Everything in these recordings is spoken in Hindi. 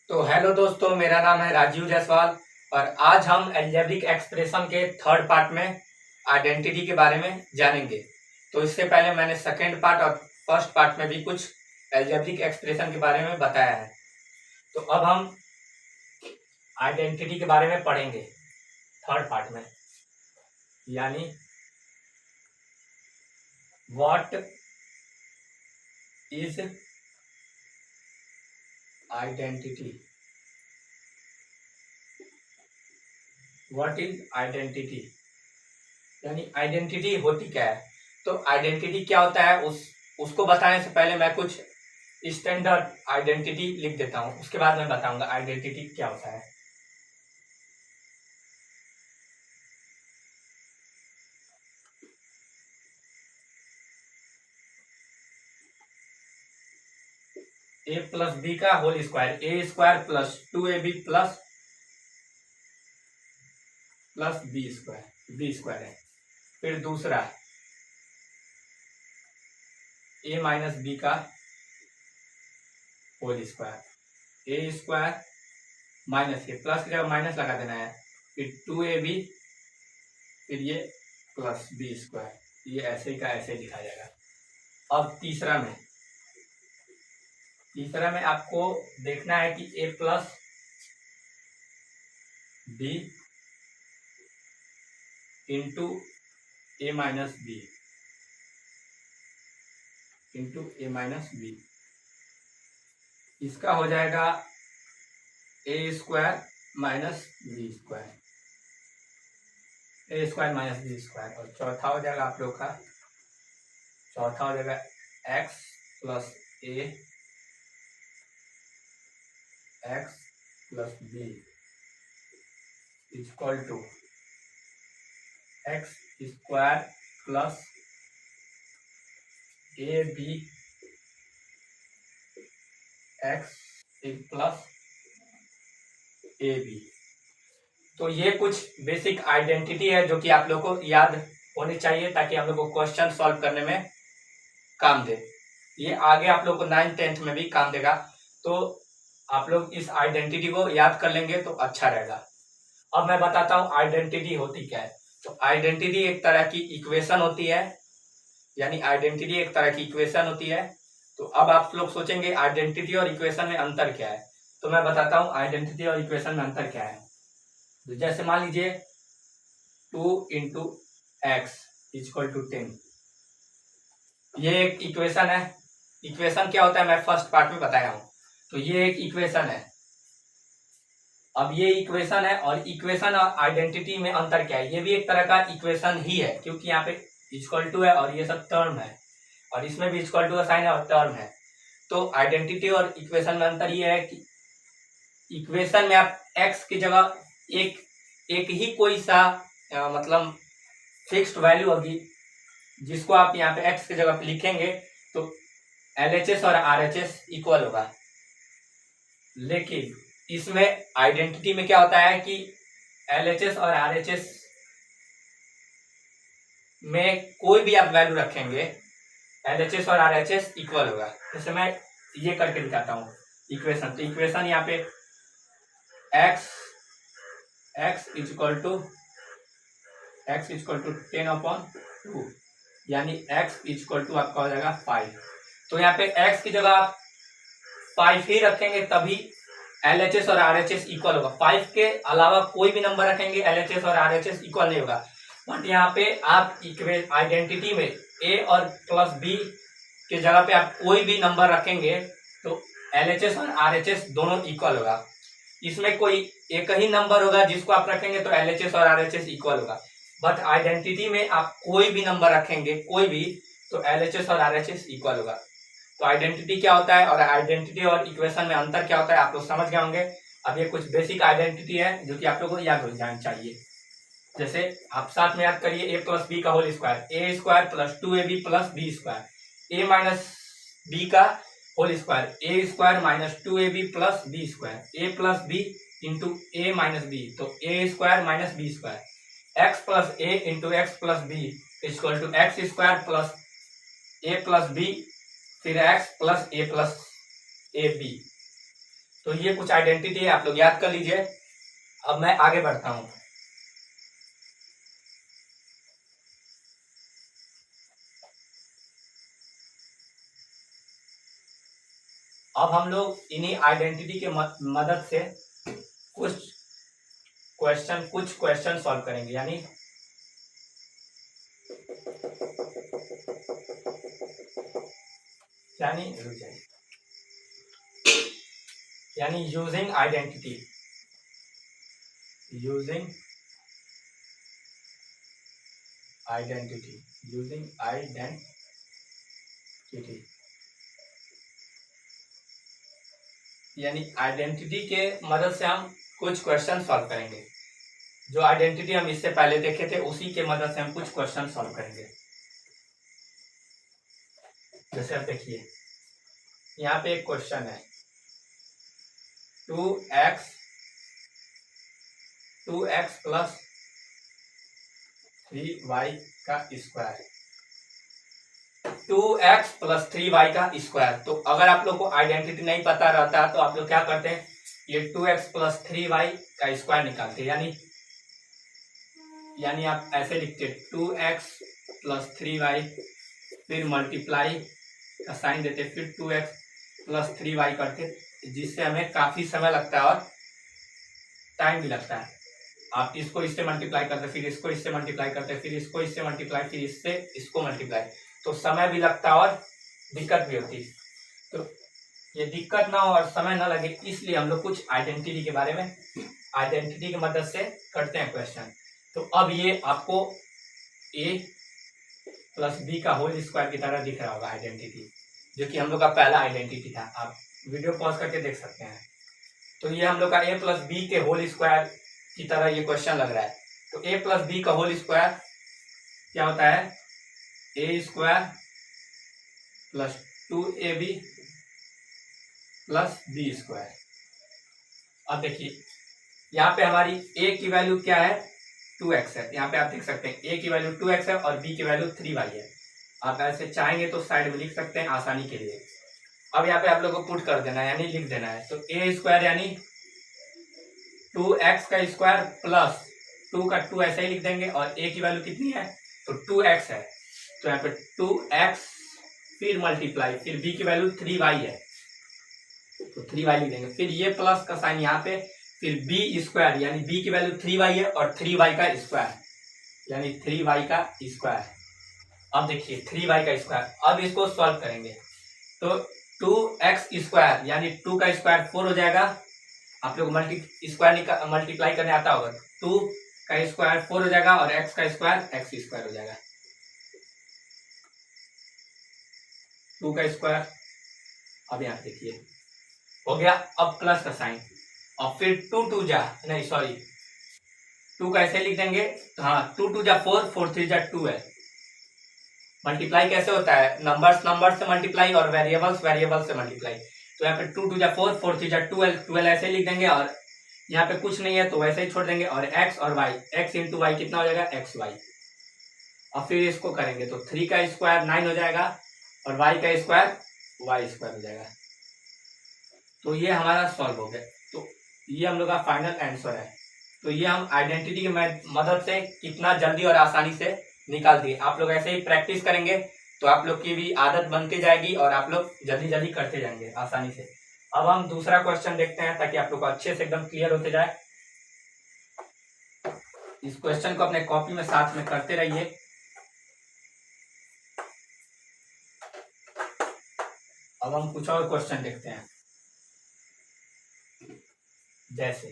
तो हेलो दोस्तों, मेरा नाम है राजीव जायसवाल और आज हम अलजेब्रिक एक्सप्रेशन के थर्ड पार्ट में आइडेंटिटी के बारे में जानेंगे। तो इससे पहले मैंने सेकेंड पार्ट और फर्स्ट पार्ट में भी कुछ अलजेब्रिक एक्सप्रेशन के बारे में बताया है। तो अब हम आइडेंटिटी के बारे में पढ़ेंगे थर्ड पार्ट में, यानी what is identity. What is identity यानी आइडेंटिटी होती क्या है। तो आइडेंटिटी क्या होता है उसको बताने से पहले मैं कुछ स्टैंडर्ड आइडेंटिटी लिख देता हूं, उसके बाद मैं बताऊंगा आइडेंटिटी क्या होता है। ए प्लस बी का whole square, a square plus 2ab plus b square है। फिर दूसरा ए माइनस बी का whole square, a square minus ये प्लस की जगह माइनस लगा देना है, फिर 2ab, फिर ये प्लस बी स्क्वायर, ये ऐसे ही का ऐसे ही लिखा जाएगा। अब तीसरा में आपको देखना है कि a plus b into a minus b इसका हो जाएगा a square minus b square, और चौथा हो जाएगा आप लोग का, x plus a x plus b equal to x square plus a b x plus a b. तो ये कुछ बेसिक आइडेंटिटी है जो कि आप लोग को याद होनी चाहिए ताकि आप लोग को क्वेश्चन सॉल्व करने में काम दे। ये आगे आप लोग को 9th 10th में भी काम देगा। तो आप लोग इस आइडेंटिटी को याद कर लेंगे तो अच्छा रहेगा। अब मैं बताता हूँ आइडेंटिटी होती क्या है। तो आइडेंटिटी एक तरह की इक्वेशन होती है, तो अब आप लोग सोचेंगे आइडेंटिटी और इक्वेशन में अंतर क्या है। तो मैं बताता हूँ आइडेंटिटी और इक्वेशन में अंतर क्या है। तो जैसे मान लीजिए 2 इंटू एक्स इक्वल टू 10, ये एक इक्वेशन है। इक्वेशन क्या होता है मैं फर्स्ट पार्ट में बताया हूं। तो ये एक इक्वेशन है। अब ये इक्वेशन है और इक्वेशन और आइडेंटिटी में अंतर क्या है। ये भी एक तरह का इक्वेशन ही है क्योंकि यहाँ पे इक्वल टू है और ये सब टर्म है, और इसमें भी इक्वल टू का साइन है और टर्म है। तो आइडेंटिटी और इक्वेशन में अंतर ये है कि इक्वेशन में आप एक्स की जगह एक ही कोई सा मतलब फिक्स्ड वैल्यू होगी जिसको आप यहाँ पे एक्स की जगह पे लिखेंगे तो LHS और RHS इक्वल होगा। लेकिन इसमें आइडेंटिटी में क्या होता है कि LHS और RHS में कोई भी आप वैल्यू रखेंगे LHS और RHS इक्वल होगा। जैसे मैं ये करके दिखाता हूँ इक्वेशन। तो इक्वेशन यहाँ पे x इक्वल टू 10/2 यानी x इक्वल टू आपका हो जाएगा 5। तो यहाँ पे x की जगह आप 5 ही रखेंगे तभी LHS और RHS इक्वल होगा। 5 के अलावा कोई भी नंबर रखेंगे LHS और RHS इक्वल नहीं होगा। बट यहाँ पे आप आइडेंटिटी में a और प्लस b के जगह पे आप कोई भी नंबर रखेंगे तो LHS और RHS दोनों इक्वल होगा। इसमें कोई एक ही नंबर होगा जिसको आप रखेंगे तो LHS और RHS इक्वल होगा। बट आइडेंटिटी में आप कोई भी नंबर रखेंगे कोई भी तो LHS और RHS इक्वल होगा। तो आइडेंटिटी क्या होता है और आइडेंटिटी और इक्वेशन में अंतर क्या होता है आप लोग समझ गए होंगे। अब ये कुछ बेसिक आइडेंटिटी है जो कि आप लोगों को याद हो जाना चाहिए। जैसे आप साथ में याद करिए ए प्लस बी का whole square, a square plus 2ab plus b square, a minus b का whole square, a square minus 2ab plus b square, a plus b into a minus b तो a square minus b square, x plus a into x plus b equal to x square plus a plus b फिर एक्स प्लस ए बी। तो ये कुछ आइडेंटिटी है, आप लोग याद कर लीजिए। अब मैं आगे बढ़ता हूं। अब हम लोग इन्हीं आइडेंटिटी के मदद से कुछ क्वेश्चन सॉल्व करेंगे, यानी यूजिंग आइडेंटिटी यानी आइडेंटिटी के मदद से हम कुछ क्वेश्चन सॉल्व करेंगे। जो आइडेंटिटी हम इससे पहले देखे थे उसी के मदद से हम कुछ क्वेश्चन सॉल्व करेंगे। जैसे आप देखिए यहाँ पे एक क्वेश्चन है 2x प्लस 3y का स्क्वायर, 2x प्लस 3y का स्क्वायर। तो अगर आप लोग को आइडेंटिटी नहीं पता रहता तो आप लोग क्या करते हैं, ये 2x प्लस 3y का स्क्वायर निकालते हैं, यानी आप ऐसे लिखते 2x प्लस 3y, फिर मल्टीप्लाई का साइन देते, फिर 2x प्लस 3y करते, जिससे हमें काफी समय लगता है और टाइम भी लगता है। आप इसको इससे मल्टीप्लाई करते, फिर इसको इससे मल्टीप्लाई करते, फिर इसको इससे मल्टीप्लाई, फिर इससे इसको मल्टीप्लाई, तो समय भी लगता है और दिक्कत भी होती है। तो ये दिक्कत ना हो और समय ना लगे, इसलिए हम लोग कुछ आइडेंटिटी के बारे में आइडेंटिटी की मदद से करते हैं क्वेश्चन। तो अब ये आपको a प्लस बी का होल स्क्वायर की तरह दिख रहा होगा आइडेंटिटी, जो कि हम लोग का पहला आइडेंटिटी था। आप वीडियो पॉज करके देख सकते हैं। तो ये हम लोग का a प्लस बी के होल स्क्वायर की तरह ये क्वेश्चन लग रहा है। तो a प्लस बी का होल स्क्वायर क्या होता है, a square plus 2ab plus b square. अब देखिए यहाँ पे हमारी a की वैल्यू क्या है, 2x है। यहाँ पे आप देख सकते हैं a की वैल्यू 2x है और b की वैल्यू 3y है। आप ऐसे चाहेंगे तो साइड में लिख सकते हैं आसानी के लिए। अब यहाँ पे आप लोगों को पुट कर देना है, यानी लिख देना है। तो a स्क्वायर यानी 2x का स्क्वायर प्लस 2 का 2 ऐसे ही लिख देंगे, और a की वैल्यू कितनी है, तो 2x है। तो यहाँ पे 2x फिर मल्टीप्लाई, फिर b की वैल्यू 3y है तो 3y लिख देंगे, फिर ये प्लस का साइन यहाँ पे, फिर b स्क्वायर यानी b की वैल्यू 3y है और 3y का स्क्वायर यानी 3y का स्क्वायर। अब देखिए 3y का स्क्वायर, अब इसको सॉल्व करेंगे तो 2x स्क्वायर यानी 2 का स्क्वायर 4 हो जाएगा। आप लोग मल्टीप्लाई करने आता होगा, 2 का स्क्वायर 4 हो जाएगा और x का स्क्वायर x स्क्वायर हो जाएगा। 2 का स्क्वायर, अब यहाँ देखिए हो गया। अब प्लस का साइन और फिर 2 का ऐसे लिख देंगे। हाँ 2 जा 4, 4 3 जा 2 है। मल्टीप्लाई कैसे होता है, नंबर्स से मल्टीप्लाई और वेरिएबल्स से मल्टीप्लाई। तो यहाँ पे 2 जा 4, 4 3 जा 12 ऐसे लिख देंगे, और यहाँ पे कुछ नहीं है तो वैसे ही छोड़ देंगे। और x और y, x इंटू वाई कितना हो जाएगा, xy। और फिर इसको करेंगे तो 3 का स्क्वायर 9 हो जाएगा और y का स्क्वायर y स्क्वायर हो जाएगा। तो ये हमारा सॉल्व हो गया। तो ये हम लोग का फाइनल आंसर है। तो ये हम आइडेंटिटी की मदद से कितना जल्दी और आसानी से निकाल दिए। आप लोग ऐसे ही प्रैक्टिस करेंगे तो आप लोग की भी आदत बनती जाएगी और आप लोग जल्दी जल्दी करते जाएंगे आसानी से। अब हम दूसरा क्वेश्चन देखते हैं ताकि आप लोग को अच्छे से एकदम क्लियर होते जाए। इस क्वेश्चन को अपने कॉपी में साथ में करते रहिए। अब हम कुछ और क्वेश्चन देखते हैं। जैसे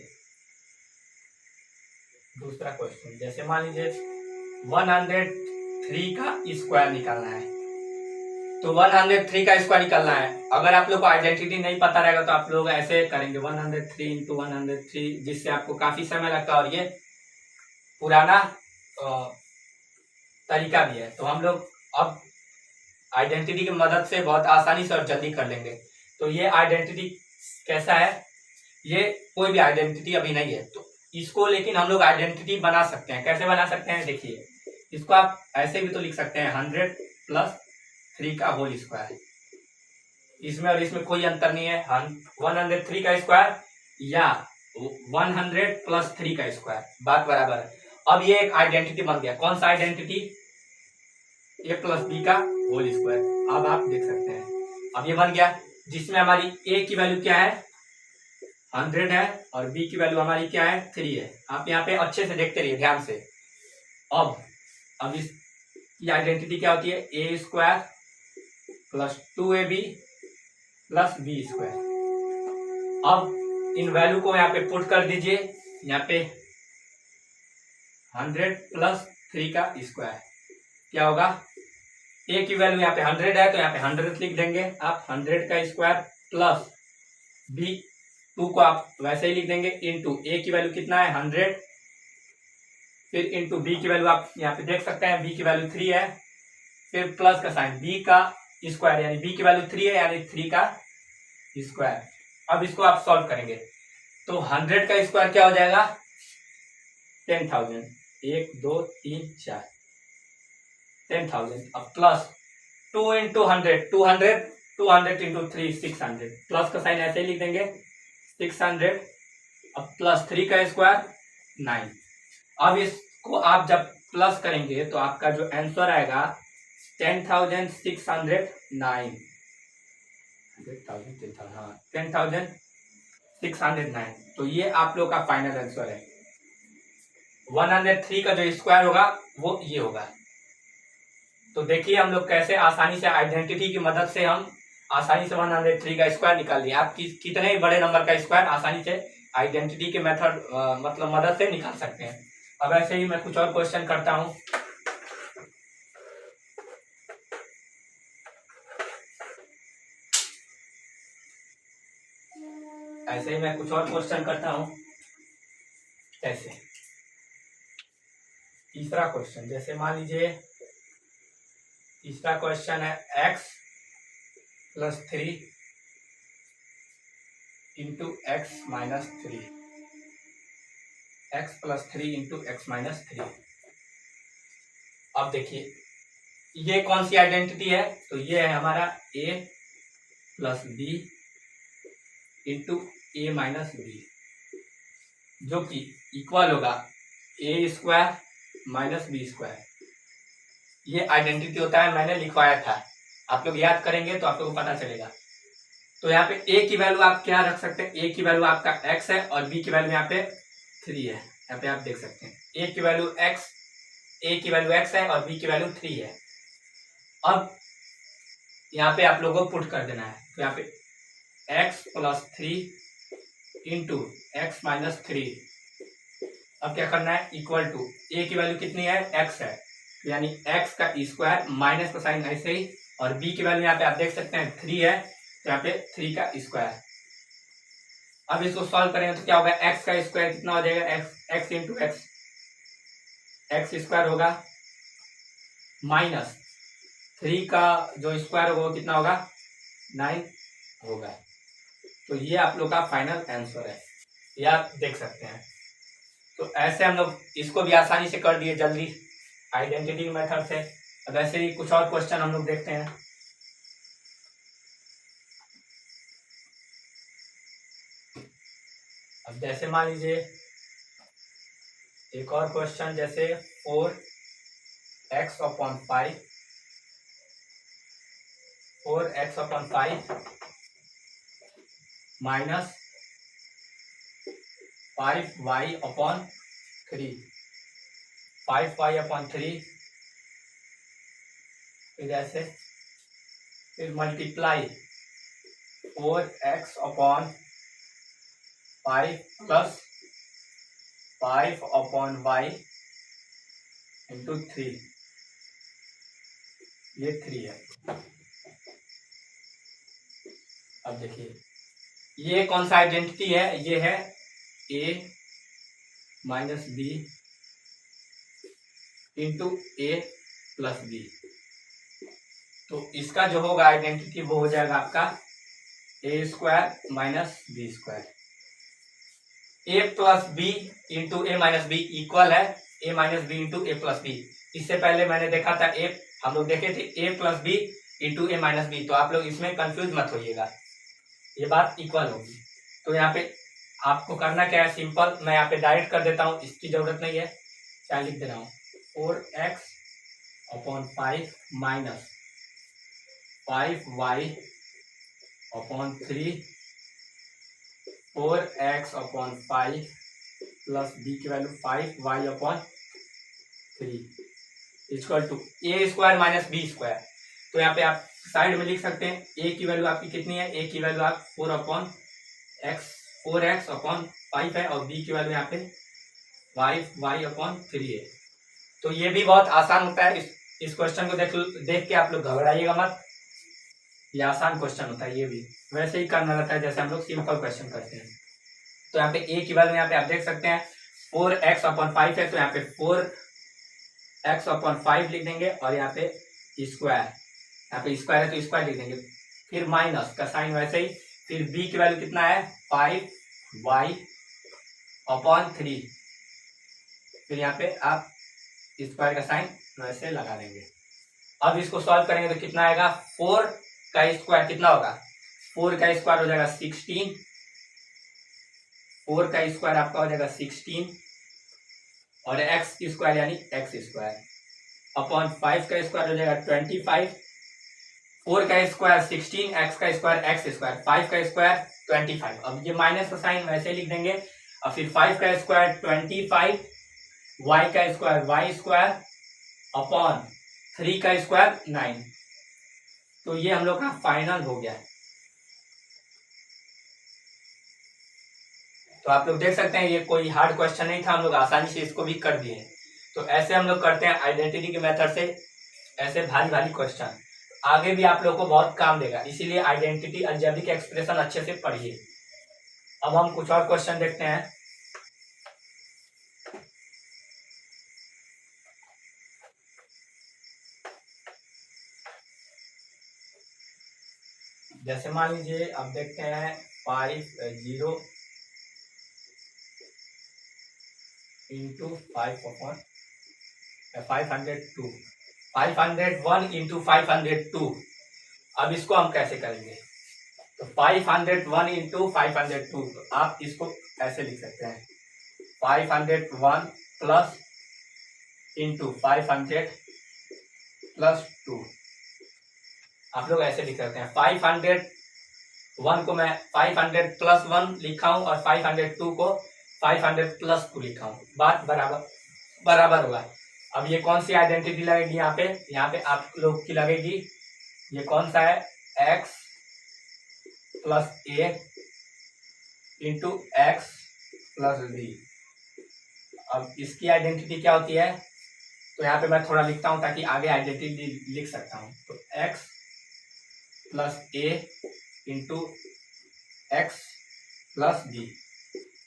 दूसरा क्वेश्चन, जैसे मान लीजिए 103 का स्क्वायर निकालना है। तो 103 का स्क्वायर निकालना है। अगर आप लोग को आइडेंटिटी नहीं पता रहेगा तो आप लोग ऐसे करेंगे 103 इंटू 103, जिससे आपको काफी समय लगता है और ये पुराना तरीका भी है। तो हम लोग अब आइडेंटिटी की मदद से बहुत आसानी से और जल्दी कर लेंगे। तो ये आइडेंटिटी कैसा है, ये कोई भी आइडेंटिटी अभी नहीं है, तो इसको लेकिन हम लोग आइडेंटिटी बना सकते हैं। कैसे बना सकते हैं, देखिए इसको आप ऐसे भी तो लिख सकते हैं 100 प्लस 3 का होल स्क्वायर। इसमें और इसमें कोई अंतर नहीं है। 103 का स्क्वायर या 100 प्लस 3 का स्क्वायर, बात बराबर है। अब ये एक आइडेंटिटी बन गया। कौन सा आइडेंटिटी? ए प्लस बी का होल स्क्वायर। अब आप देख सकते हैं, अब ये बन गया, जिसमें हमारी ए की वैल्यू क्या है 100 है और बी की वैल्यू हमारी क्या है 3 है। आप यहाँ पे अच्छे से देखते रहिए ध्यान से। अब इसकी आइडेंटिटी क्या होती है? A square plus 2ab plus b square. अब इन वैल्यू को यहाँ पे पुट कर दीजिए, यहाँ पे 100 प्लस 3 का स्क्वायर क्या होगा? ए की वैल्यू यहाँ पे 100 है तो यहाँ पे 100 लिख देंगे आप, 100 का स्क्वायर प्लस बी 2 को आप वैसे ही लिख देंगे इंटू ए की वैल्यू कितना है 100, फिर इंटू बी की वैल्यू आप यहाँ पे देख सकते हैं, बी की वैल्यू 3 है, फिर प्लस का साइन, बी का स्क्वायर यानी बी की वैल्यू 3 है यानी 3 का स्क्वायर। अब इसको आप सॉल्व करेंगे तो 100 का स्क्वायर क्या हो जाएगा 10,000, 1 2 3 4 10,000। अब प्लस 2 इंटू 100, 200 इंटू 3 600, प्लस का साइन ऐसे ही लिख देंगे 600। अब प्लस 3 का स्क्वायर 9। अब इसको आप जब प्लस करेंगे तो आपका जो आंसर आएगा 10,609, 10,609। तो ये आप लोग का फाइनल आंसर है। 103 का जो स्क्वायर होगा वो ये होगा। तो देखिए हम लोग कैसे आसानी से आइडेंटिटी की मदद से हम आसानी से 103 का स्क्वायर निकाल लिया। आप कितने ही बड़े नंबर का स्क्वायर आसानी से आइडेंटिटी के मेथड मतलब मदद से निकाल सकते हैं। अब ऐसे ही मैं कुछ और क्वेश्चन करता हूं। ऐसे ही मैं कुछ और क्वेश्चन करता हूं। जैसे तीसरा क्वेश्चन, जैसे मान लीजिए तीसरा क्वेश्चन है x plus 3 into x minus 3, x plus 3 into x minus 3। अब देखिए ये कौन सी आइडेंटिटी है? तो ये है हमारा a plus b into a minus b, जो कि इक्वल होगा a square minus b square. ये आइडेंटिटी होता है, मैंने लिखवाया था, आप लोग याद करेंगे तो आप लोग को पता चलेगा। तो यहाँ पे a की वैल्यू आप क्या रख सकते हैं? a की वैल्यू आपका x है और b की वैल्यू यहाँ पे 3 है। यहाँ पे आप देख सकते हैं a की वैल्यू x है और b की वैल्यू 3 है। अब यहाँ पे आप लोगों को पुट कर देना है। तो यहाँ पे x plus 3 into x minus 3। अब क्या करना है? इक्वल टू a की वैल्यू कितनी है? x है, यानी x का स्क्वायर माइनस का साइन ऐसे ही, और b की वैल्यू यहाँ पे आप देख सकते हैं 3 है तो यहाँ पे 3 का स्क्वायर। अब इसको सॉल्व करेंगे तो क्या होगा? x का स्क्वायर कितना हो जाएगा? x इंटू एक्स स्क्वायर होगा, माइनस 3 का जो स्क्वायर होगा वो कितना होगा? 9 होगा। तो ये आप लोग का फाइनल आंसर है, ये आप देख सकते हैं। तो ऐसे हम लोग इसको भी आसानी से कर दिए जल्दी आइडेंटिटी मेथड से। अब ऐसे ही कुछ और क्वेश्चन हम लोग देखते हैं। अब जैसे मान लीजिए एक और क्वेश्चन, जैसे 4x upon 5 minus 5y upon 3, 5y upon 3, फिर ऐसे, फिर multiply 4x upon 5 plus 5 upon y into 3, ये 3 है। अब देखिए ये कौन सा आइडेंटिटी है? ये है a minus b into a plus b. तो इसका जो होगा आइडेंटिटी वो हो जाएगा आपका a square minus b square. A plus b into a minus b equal है a minus b into a plus b. इससे पहले मैंने देखा था हम लोग देखे थे a plus b into a minus b. तो आप लोग इसमें कंफ्यूज मत होइएगा, ये बात इक्वल होगी। तो यहाँ पे आपको करना क्या है, सिंपल, मैं यहाँ पे डायरेक्ट कर देता हूँ, इसकी जरूरत नहीं है, क्या लिख दे रहा हूँ, 4x upon 5 minus 5y upon 3, 4x upon 5 plus b की value 5y upon 3 equal to a square minus b square. तो यहाँ पे आप साइड में लिख सकते हैं, ए की वैल्यू आपकी कितनी है, ए की वैल्यू आप 4x अपॉन 5 है, और बी की वैल्यू यहाँ पे 5y अपॉन 3 है। तो ये भी बहुत आसान होता है, इस क्वेश्चन को देख के आप लोग घबराइएगा मत, ये आसान क्वेश्चन होता है, ये भी वैसे ही करना रहता है जैसे हम लोग सिंपल क्वेश्चन करते हैं। तो यहाँ पे ए की वैल्यू यहाँ पे आप देख सकते हैं 4x अपॉन 5 है, तो यहाँ पे 4x अपॉन 5 लिख देंगे, और यहाँ पे स्क्वायर, यहाँ पे स्क्वायर है तो स्क्वायर लिख देंगे, फिर माइनस का साइन वैसे ही, फिर b की वैल्यू कितना है 5y अपॉन 3, फिर यहाँ पे आप स्क्वायर का साइन वैसे लगा देंगे। अब इसको सॉल्व करेंगे तो कितना आएगा, 4 का स्क्वायर कितना होगा, 4 का स्क्वायर हो जाएगा 16, 4 का स्क्वायर आपका हो जाएगा 16, और x स्क्वायर यानी x स्क्वायर अपॉन 5 का स्क्वायर हो जाएगा 25, 4 का स्क्वायर 16, x का स्क्वायर x स्क्वायर, 5 का स्क्वायर 25। अब ये माइनस का साइन वैसे लिख देंगे, और फिर 5 का स्क्वायर 25, y का स्क्वायर y स्क्वायर अपॉन 3 का स्क्वायर 9। तो ये हम लोग का फाइनल हो गया है। तो आप लोग देख सकते हैं ये कोई हार्ड क्वेश्चन नहीं था, हम लोग आसानी से इसको भी कर दिए। तो ऐसे हम लोग करते हैं आइडेंटिटी के मेथड से, ऐसे भारी भारी क्वेश्चन आगे भी आप लोग को बहुत काम देगा, इसीलिए आइडेंटिटी अलजेब्रिक एक्सप्रेशन अच्छे से पढ़िए। अब हम कुछ और क्वेश्चन देखते हैं। जैसे मान लीजिए अब देखते हैं 0 इंटू 502, 501 इंटू 502। अब इसको हम कैसे करेंगे, तो 501 इंटू 502, तो आप इसको ऐसे लिख सकते हैं 501 प्लस इंटू 500 प्लस 2। आप लोग ऐसे लिख सकते हैं, 501 को मैं 500 प्लस 1 लिखा हूं, और 502 को 500 प्लस 2 लिखा हूं, बात बराबर होगा। अब ये कौन सी आइडेंटिटी लगेगी, यहाँ पे आप लोग की लगेगी, ये कौन सा है, x plus a into x plus B. अब इसकी आइडेंटिटी क्या होती है, तो यहाँ पे मैं थोड़ा लिखता हूं ताकि आगे आइडेंटिटी लिख सकता हूं। तो x plus a into x plus B.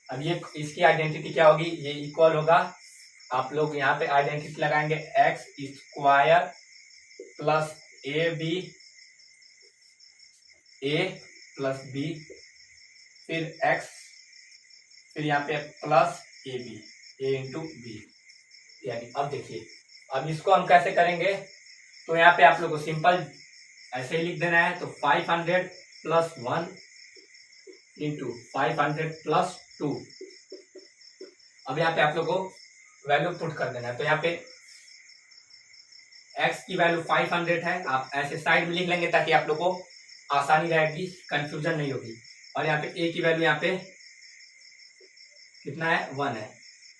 अब ये इसकी आइडेंटिटी क्या होगी, ये इक्वल होगा, आप लोग यहाँ पे आइडेंटिटी लगाएंगे x square plus a b, a plus b, फिर एक्स, फिर यहाँ पे plus a b, a into b. यानी अब देखिए, अब इसको हम कैसे करेंगे, तो यहाँ पे आप लोग को सिंपल ऐसे ही लिख देना है। तो 500 प्लस 1 इंटू 500 प्लस 2। अब यहाँ पे आप लोग को वैल्यू पुट कर देना है। तो यहाँ पे x की वैल्यू 500 है, आप ऐसे साइड में लिख लेंगे ताकि आप लोग को आसानी रहेगी, कंफ्यूजन नहीं होगी। और यहाँ पे a की वैल्यू यहाँ पे कितना है, 1 है,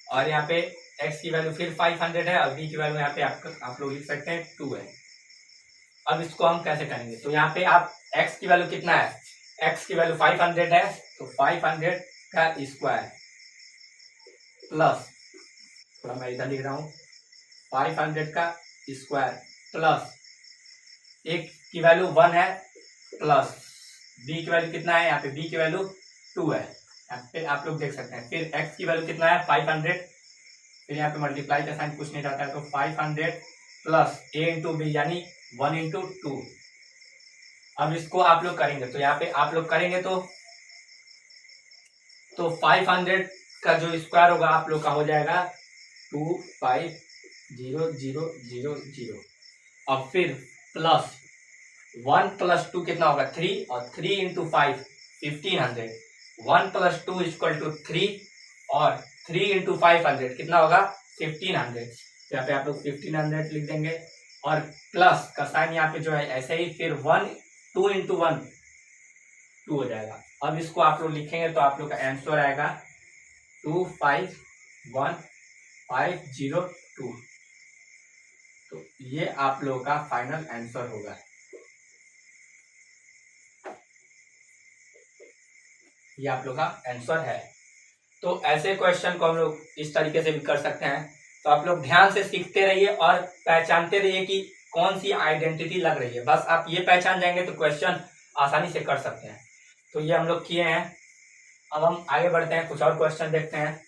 और यहाँ पे x की वैल्यू फिर 500 है, और b की वैल्यू यहाँ पे आप लोग लिख सकते हैं 2 है। अब इसको हम कैसे करेंगे, तो यहाँ पे आप x की वैल्यू कितना है, x की वैल्यू 500 है, तो 500 का स्क्वायर प्लस, थोड़ा मैं इधर लिख रहा हूँ, 500 का स्क्वायर प्लस एक की वैल्यू 1 है, प्लस b की वैल्यू कितना है, यहाँ पे b की वैल्यू 2 है, यहाँ पे आप लोग देख सकते हैं। फिर x की वैल्यू कितना है 500, फिर यहाँ पे मल्टीप्लाई का साइन कुछ नहीं रहता है, तो 500 प्लस a इंटू बी यानी 1 इंटू 2। अब इसको आप लोग करेंगे, तो यहाँ पे आप लोग करेंगे तो 500 का जो स्क्वायर होगा आप लोग का हो जाएगा 25000। अब फिर प्लस 1 + 2 कितना होगा 3, और 3 × 5 1500। 1 + 2 = 3 और 3 × 500 कितना होगा 1500। यहाँ पे आप लोग 1500 लिख देंगे, और प्लस का साइन यहाँ पे जो है ऐसे ही, फिर 1 2 × 1 2 हो जाएगा। अब इसको आप लोग लिखेंगे तो आप लोग का आंसर आएगा 251502। तो ये आप लोगों का फाइनल आंसर होगा। ये आप लोग का आंसर है। तो ऐसे क्वेश्चन को हम लोग इस तरीके से भी कर सकते हैं। तो आप लोग ध्यान से सीखते रहिए और पहचानते रहिए कि कौन सी आइडेंटिटी लग रही है। बस आप ये पहचान जाएंगे तो क्वेश्चन आसानी से कर सकते हैं। तो ये हम लोग किए हैं। अब हम आगे बढ़ते हैं, कुछ और क्वेश्चन देखते हैं।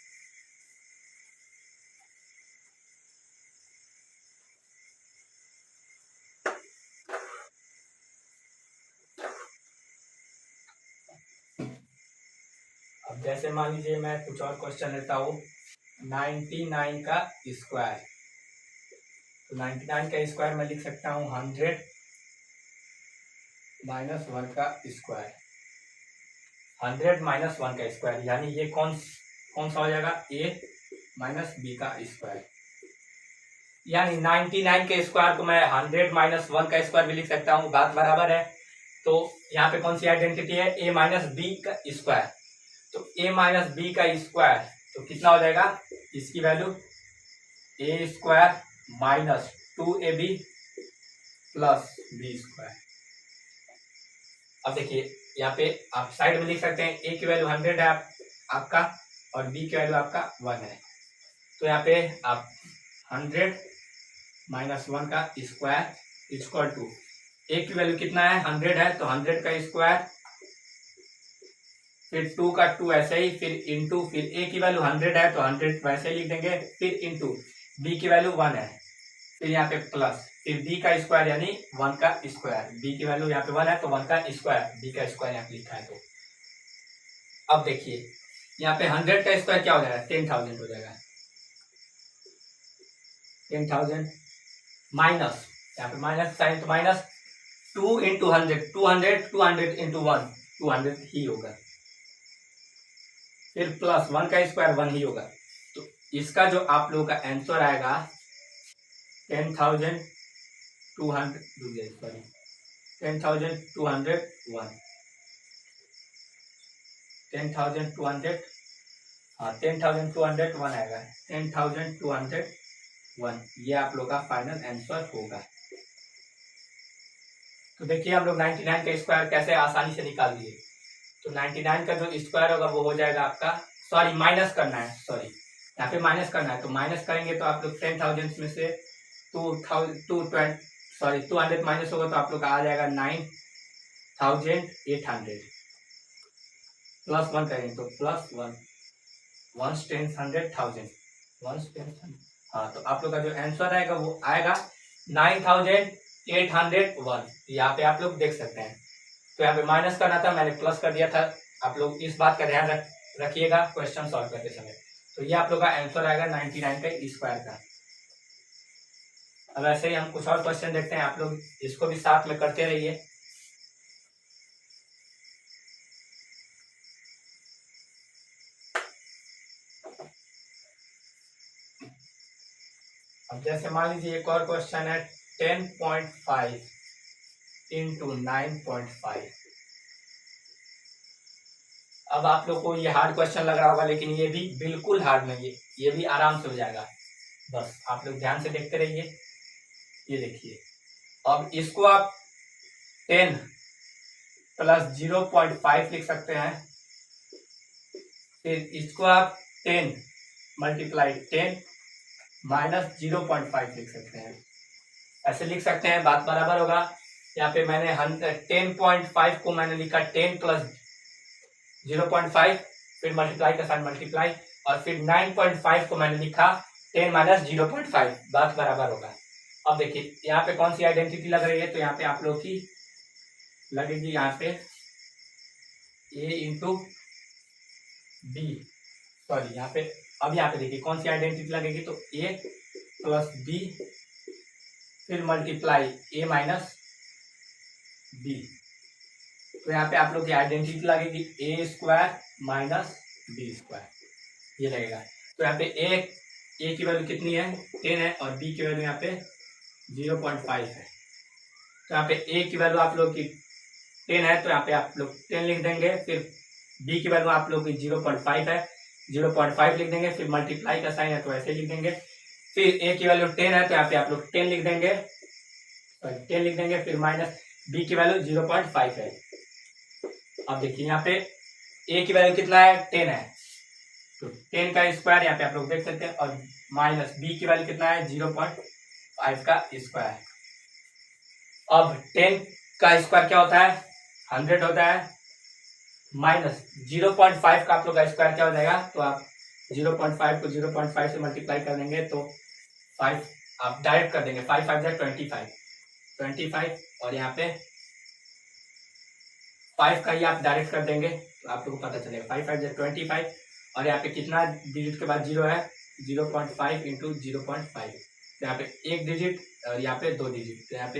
अब जैसे मान लीजिए मैं कुछ और क्वेश्चन लेता हूँ, 99 का स्क्वायर। तो 99 का स्क्वायर मैं लिख सकता हूँ 100 - 1 का स्क्वायर। 100 - 1 का स्क्वायर, यानी ये कौन सा हो जाएगा, a - b का स्क्वायर। यानी 99 के स्क्वायर को मैं 100 - 1 का स्क्वायर भी लिख सकता हूँ, बात बराबर है। तो यहाँ पे कौन सी आइडेंटिटी है, a - b का स्क्वायर। तो a - b का स्क्वायर तो कितना हो जाएगा, इसकी वैल्यू a² - 2ab + b²। अब देखिए यहाँ पे आप साइड में लिख सकते हैं, a की वैल्यू 100 है आपका, और b की वैल्यू आपका 1 है। तो यहाँ पे आप 100 - 1 का स्क्वायर इक्वल टू, a की वैल्यू कितना है 100 है, तो 100 का स्क्वायर, फिर 2 का 2 ऐसे ही, फिर इंटू, फिर a की वैल्यू 100 है तो 100 वैसे ही लिख देंगे, फिर इंटू b की वैल्यू 1 है, फिर यहाँ पे प्लस, फिर b का स्क्वायर यानी 1 का स्क्वायर। b की वैल्यू यहाँ पे 1 है तो 1 का स्क्वायर, b का स्क्वायर यहाँ पे लिखा है। तो अब देखिए यहाँ पे 100 का स्क्वायर क्या हो जाएगा, 10,000 हो जाएगा। 10,000 माइनस, यहाँ पे माइनस साइन, तो माइनस 2 × 100, 200 200 × 1 200 ही होगा, फिर प्लस 1 का स्क्वायर 1 ही होगा। तो इसका जो आप लोगों का आंसर आएगा 10,200, सॉरी 10,201, 10,200, हाँ 10,201 आएगा, 10,201 ये आप लोग का फाइनल आंसर होगा। तो देखिए हम लोग 99 का स्क्वायर कैसे आसानी से निकाल दिए। तो 99 का जो स्क्वायर होगा वो हो जाएगा आपका, सॉरी माइनस करना है, सॉरी यहाँ पे माइनस करना है। तो माइनस करेंगे तो आप लोग 10,000 में से 200 माइनस होगा तो आप लोग का आ जाएगा 9,800, प्लस 1 करेंगे तो प्लस 1, 1 10 100,000, 1 10, हाँ तो आप लोग का जो आंसर आएगा वो आएगा 9,801। यहाँ पे आप लोग देख सकते हैं। तो यहाँ पे माइनस करना था, मैंने प्लस कर दिया था। आप लोग इस बात का ध्यान रखिएगा क्वेश्चन सॉल्व करते समय। तो ये आप लोग का आंसर आएगा 99 का स्क्वायर का। अब ऐसे ही हम कुछ और क्वेश्चन देखते हैं, आप लोग इसको भी साथ में करते रहिए। अब जैसे मान लीजिए एक और क्वेश्चन है 10.5 × 9.5। अब आप लोग को ये हार्ड क्वेश्चन लग रहा होगा, लेकिन ये भी बिल्कुल हार्ड नहीं है, ये भी आराम से हो जाएगा। बस आप लोग ध्यान से देखते रहिए। ये देखिए, अब इसको आप 10 + 0.5 लिख सकते हैं, फिर इसको आप 10 × 10 - 0.5 लिख सकते हैं। ऐसे लिख सकते हैं, बात बराबर होगा। यहाँ पे मैंने 10.5 को मैंने लिखा 10 + 0.5, फिर मल्टीप्लाई का साइन मल्टीप्लाई, और फिर 9.5 को मैंने लिखा 10 - 0.5, बात बराबर होगा। अब देखिए यहाँ पे कौन सी आइडेंटिटी लग रही है, तो यहाँ पे आप लोग की लगेगी यहाँ पे a × b, सॉरी यहाँ पे, अब यहाँ पे देखिए कौन सी आइडेंटिटी लगेगी, तो a + b, फिर मल्टीप्लाई a - बी। तो यहाँ पे आप लोग की आइडेंटिटी लगेगी ए स्क्वायर माइनस बी स्क्वायर, ये लगेगा। तो यहाँ पे ए की वैल्यू कितनी है 10 है और बी की वैल्यू यहाँ पे 0.5 है। तो यहाँ पे ए की वैल्यू आप लोग की 10 है तो यहाँ पे आप लोग 10 लिख देंगे, फिर बी की वैल्यू आप लोग की 0.5 है 0.5 लिख देंगे, फिर मल्टीप्लाई का साइन है तो ऐसे लिख देंगे, फिर ए की वैल्यू 10 है तो यहाँ पे आप लोग 10 लिख देंगे, फिर माइनस बी की वैल्यू 0.5 है। अब देखिए यहाँ पे ए की वैल्यू कितना है 10 है तो 10 का स्क्वायर यहाँ पे आप लोग देख सकते हैं, और माइनस बी की वैल्यू कितना है 0.5 का स्क्वायर। अब 10 का स्क्वायर क्या होता है 100 होता है, माइनस 0.5 का आप लोग का स्क्वायर क्या हो जाएगा, तो आप 0.5 को 0.5 से मल्टीप्लाई कर देंगे तो 5 आप डायरेक्ट कर देंगे, 5 5 25 और यहाँ पे 5 का ही आप डायरेक्ट कर देंगे तो आप लोग को पता चलेगा 5 5 25, और यहाँ पे कितना डिजिट के बाद 0 है 0.5 इंटू 0.5, तो यहाँ पे एक डिजिट और यहाँ पे 2 डिजिट, तो यहाँ पे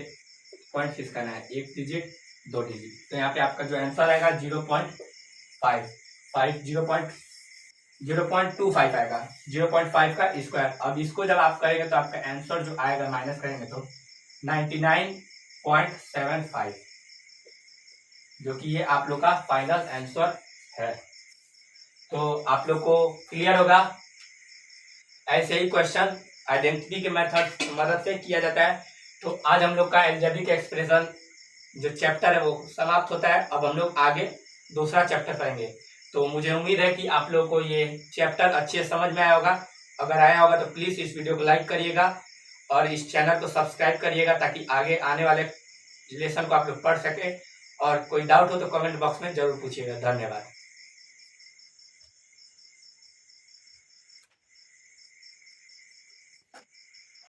पॉइंट फिक्स करना है, एक डिजिट 2 डिजिट, तो यहाँ पे आपका जो आंसर आएगा 0.25 आएगा, 0.5 का स्क्वायर। अब इसको जब आप करेंगे तो आपका आंसर जो आएगा माइनस करेंगे तो 99.75, जो कि ये आप लोग का फाइनल आंसर है। तो आप लोग को क्लियर होगा, ऐसे ही क्वेश्चन आइडेंटिटी के मेथड की मदद से किया जाता है। तो आज हम लोग का अलजेब्रिक एक्सप्रेशन जो चैप्टर है वो समाप्त होता है। अब हम लोग आगे दूसरा चैप्टर करेंगे। तो मुझे उम्मीद है कि आप लोग को ये चैप्टर अच्छे समझ में आया होगा। अगर आया होगा तो प्लीज़ इस वीडियो को लाइक करिएगा और इस चैनल को सब्सक्राइब करिएगा, ताकि आगे आने वाले लेसन को आप लोग पढ़ सकें। और कोई डाउट हो तो कमेंट बॉक्स में जरूर पूछिएगा। धन्यवाद।